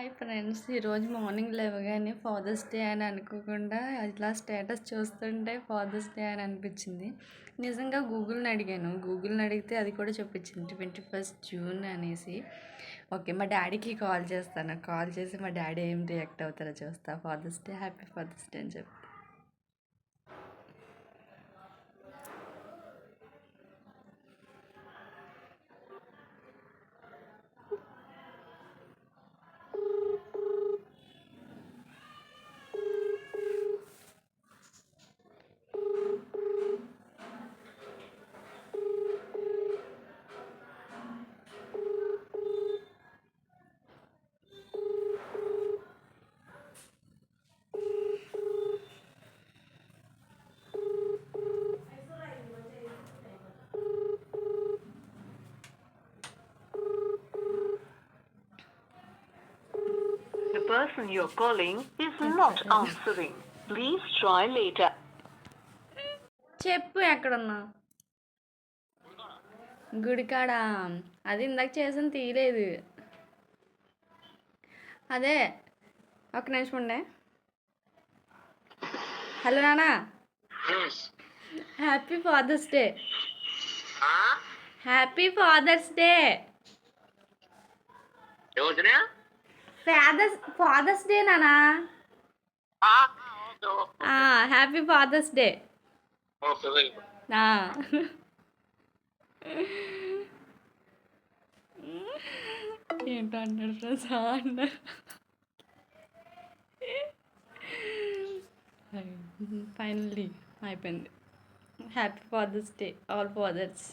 Hi friends, ఈరోజు morning లేవగానే fathers Day అని అనుకోకుండా ఇట్లా స్టేటస్ చూస్తుంటే ఫాదర్స్ డే అని అనిపించింది. నిజంగా గూగుల్ని అడిగాను. గూగుల్ని అడిగితే అది కూడా చూపించింది 21st జూన్ అనేసి. ఓకే, మా డాడీకి కాల్ చేస్తాను. కాల్ చేసి మా డాడీ ఏం రియాక్ట్ అవుతారో చూస్తా. Father's day, happy fathers Day అని చెప్పి. The person you're calling is not answering. Please try later. చెప్పు, ఎక్కడున్నా? గుడికాడ. అది ఇందాక చేసిన తీయలేదు. అదే, ఒక నిమిషం ఉండే. హలో నానా, happy fathers day. Happy fathers day. Father's day నానా. Happy fathers day. ఏంటో అన్నాడు ఫ్రెండ్స్ అన్నారు. ఫైనల్లీ అయిపోయింది. Happy fathers day all fathers.